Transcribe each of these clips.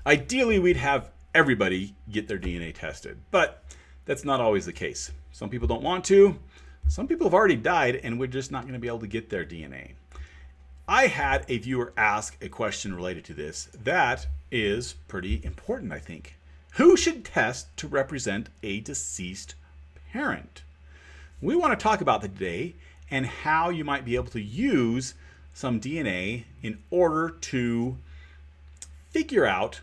Ideally, we'd have everybody get their DNA tested, but that's not always the case. Some people don't want to. Some people have already died and we're just not going to be able to get their DNA. I had a viewer ask a question related to this that is pretty important, I think. Who should test to represent a deceased parent? We want to talk about that today and how you might be able to use some DNA in order to figure out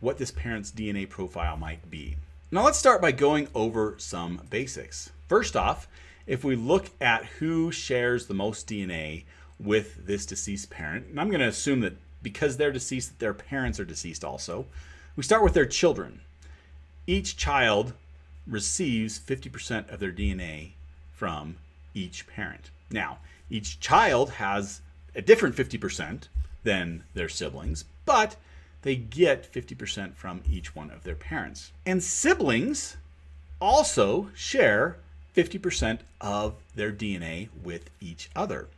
what this parent's DNA profile might be. Now let's start by going over some basics. First off, if we look at who shares the most DNA with this deceased parent, and I'm going to assume that because they're deceased, that their parents are deceased also, we start with their children. Each child receives 50% of their DNA from each parent. Now, each child has a different 50% than their siblings, but they get 50% from each one of their parents. And siblings also share 50% of their DNA with each other.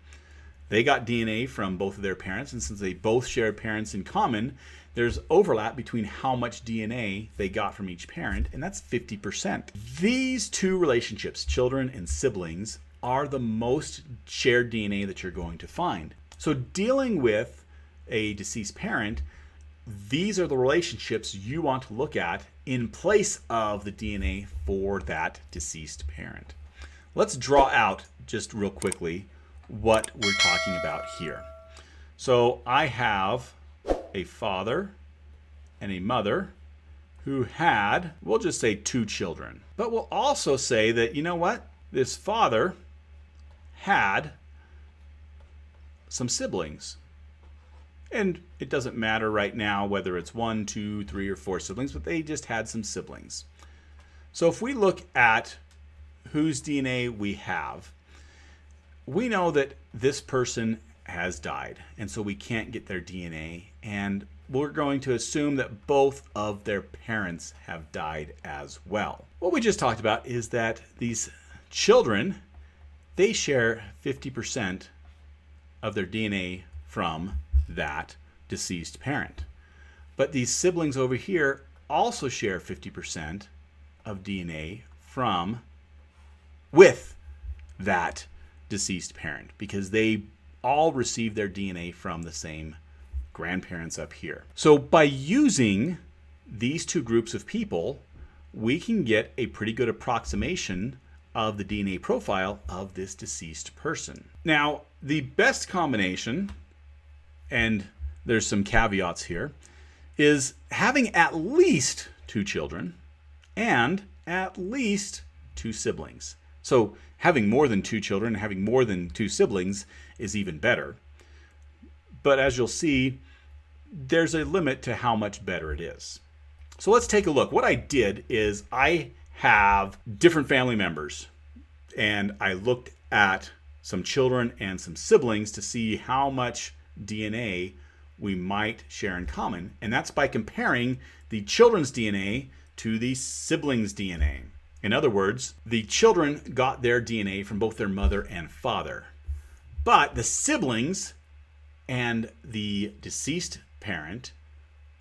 They got DNA from both of their parents, and since they both share parents in common, there's overlap between how much DNA they got from each parent, and that's 50%. These two relationships, children and siblings, are the most shared DNA that you're going to find. So dealing with a deceased parent, these are the relationships you want to look at in place of the DNA for that deceased parent. Let's draw out just real quickly what we're talking about here. So I have a father and a mother who had, we'll just say 2 children. But we'll also say that, you know what? This father had some siblings. And it doesn't matter right now whether it's 1, 2, 3, or 4 siblings, but they just had some siblings. So if we look at whose DNA we have, we know that this person has died, and so we can't get their DNA, and we're going to assume that both of their parents have died as well. What we just talked about is that these children, they share 50% of their DNA from that deceased parent. But these siblings over here also share 50% of DNA with that deceased parent, because they all receive their DNA from the same grandparents up here. So by using these two groups of people, we can get a pretty good approximation of the DNA profile of this deceased person. Now, the best combination, and there's some caveats here, is having at least 2 children and at least 2 siblings. So having more than 2 children, having more than 2 siblings is even better. But as you'll see, there's a limit to how much better it is. So let's take a look. What I did is I have different family members, and I looked at some children and some siblings to see how much DNA we might share in common. And that's by comparing the children's DNA to the siblings' DNA. In other words, the children got their DNA from both their mother and father. But the siblings and the deceased parent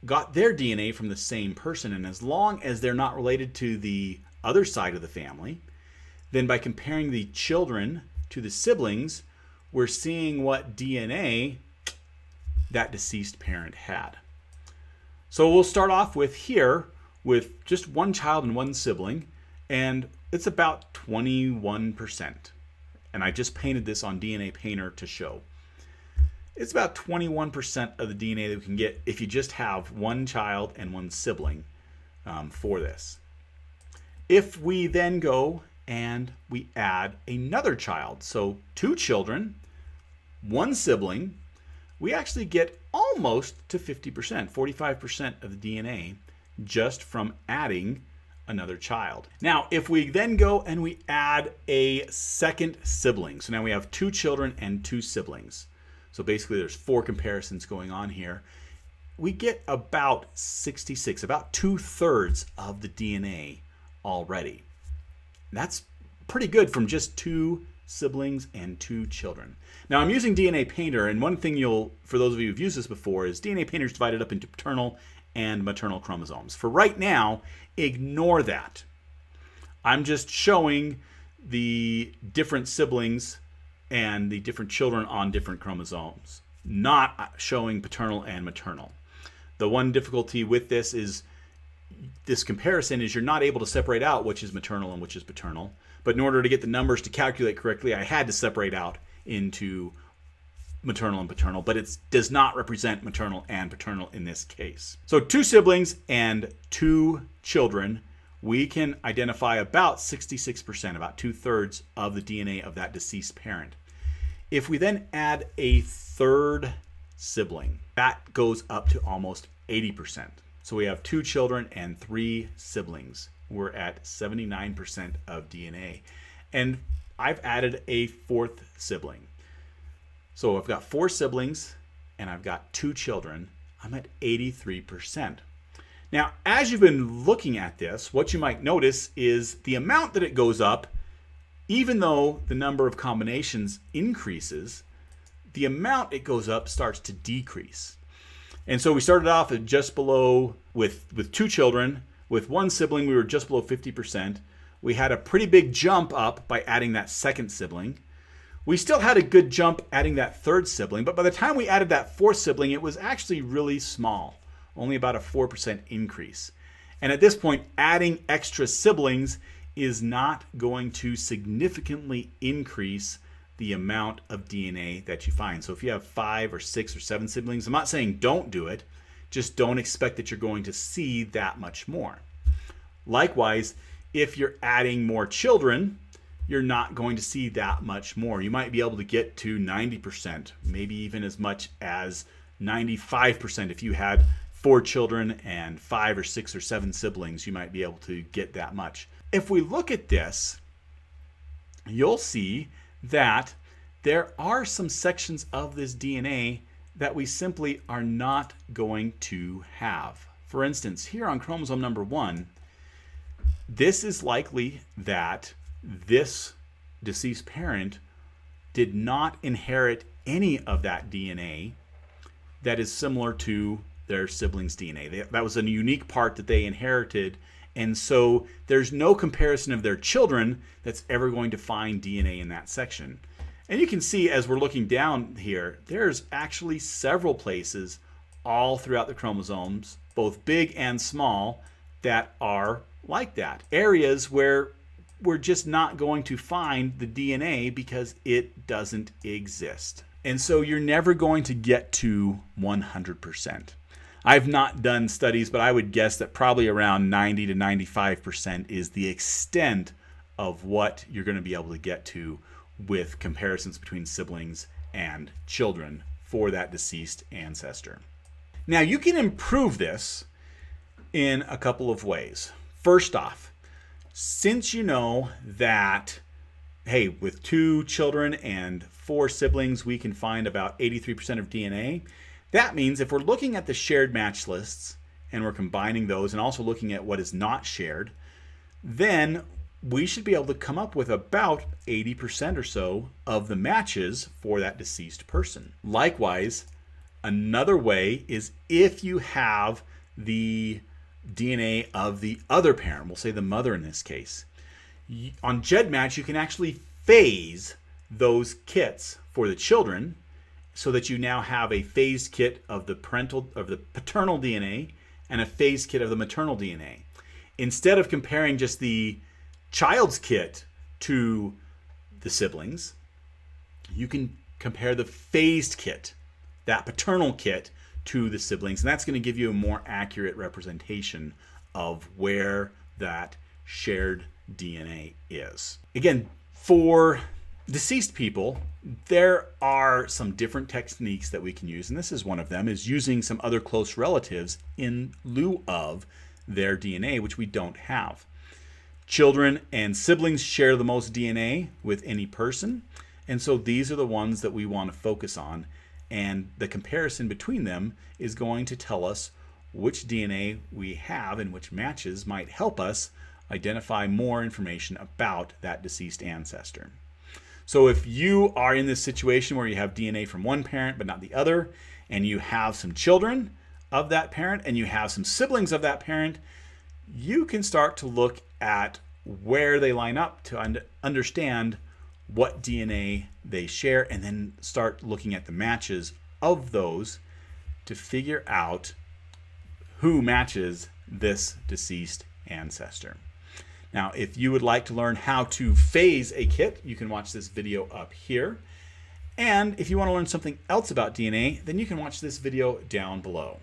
got their DNA from the same person. And as long as they're not related to the other side of the family, then by comparing the children to the siblings, we're seeing what DNA that deceased parent had. So we'll start off with here with just 1 child and 1 sibling, and it's about 21%. And I just painted this on DNA Painter to show. It's about 21% of the DNA that we can get if you just have 1 child and 1 sibling for this. If we then go and we add another child, so 2 children, 1 sibling, we actually get almost to 50%, 45% of the DNA just from adding another child. Now, if we then go and we add a second sibling, so now we have 2 children and 2 siblings. So basically there's 4 comparisons going on here. We get about 66, about 2/3 of the DNA already. That's pretty good from just 2 siblings and 2 children. Now I'm using DNA Painter, and one thing for those of you who've used this before, is DNA Painter is divided up into paternal and maternal chromosomes. For right now, ignore that. I'm just showing the different siblings and the different children on different chromosomes, not showing paternal and maternal. The one difficulty with this comparison is you're not able to separate out which is maternal and which is paternal. But in order to get the numbers to calculate correctly, I had to separate out into maternal and paternal, but it does not represent maternal and paternal in this case. So 2 siblings and 2 children, we can identify about 66%, about 2/3 of the DNA of that deceased parent. If we then add a 3rd sibling, that goes up to almost 80%. So we have 2 children and 3 siblings. We're at 79% of DNA. And I've added a 4th sibling. So I've got 4 siblings and I've got 2 children. I'm at 83%. Now, as you've been looking at this, what you might notice is the amount that it goes up, even though the number of combinations increases, the amount it goes up starts to decrease. And so we started off at just below, with 2 children. With 1 sibling, we were just below 50%. We had a pretty big jump up by adding that 2nd sibling. We still had a good jump adding that 3rd sibling, but by the time we added that 4th sibling, it was actually really small, only about a 4% increase. And at this point, adding extra siblings is not going to significantly increase the amount of DNA that you find. So if you have 5 or 6 or 7 siblings, I'm not saying don't do it, just don't expect that you're going to see that much more. Likewise, if you're adding more children, you're not going to see that much more. You might be able to get to 90%, maybe even as much as 95%. If you had 4 children and 5 or 6 or 7 siblings, you might be able to get that much. If we look at this, you'll see that there are some sections of this DNA that we simply are not going to have. For instance, here on chromosome number 1, this is likely that this deceased parent did not inherit any of that DNA that is similar to their siblings' DNA. That was a unique part that they inherited, and so there's no comparison of their children that's ever going to find DNA in that section. And you can see as we're looking down here, there's actually several places all throughout the chromosomes, both big and small, that are like that. Areas where we're just not going to find the DNA because it doesn't exist. And so you're never going to get to 100%. I've not done studies, but I would guess that probably around 90 to 95% is the extent of what you're going to be able to get to with comparisons between siblings and children for that deceased ancestor. Now, you can improve this in a couple of ways. First off, since you know that, hey, with 2 children and 4 siblings, we can find about 83% of DNA, that means if we're looking at the shared match lists and we're combining those and also looking at what is not shared, then we should be able to come up with about 80% or so of the matches for that deceased person. Likewise, another way is if you have the DNA of the other parent, we'll say the mother in this case. On GEDmatch, you can actually phase those kits for the children so that you now have a phased kit of the paternal DNA and a phased kit of the maternal DNA. Instead of comparing just the child's kit to the siblings, you can compare the phased kit, that paternal kit, to the siblings, and that's going to give you a more accurate representation of where that shared DNA is. Again, for deceased people, there are some different techniques that we can use, and this is one of them, is using some other close relatives in lieu of their DNA, which we don't have. Children and siblings share the most DNA with any person, and so these are the ones that we want to focus on, and the comparison between them is going to tell us which DNA we have and which matches might help us identify more information about that deceased ancestor. So if you are in this situation where you have DNA from one parent but not the other, and you have some children, of that parent and you have some siblings of that parent, you can start to look at where they line up to understand what DNA they share, and then start looking at the matches of those to figure out who matches this deceased ancestor. Now, if you would like to learn how to phase a kit, you can watch this video up here. And if you want to learn something else about DNA, then you can watch this video down below.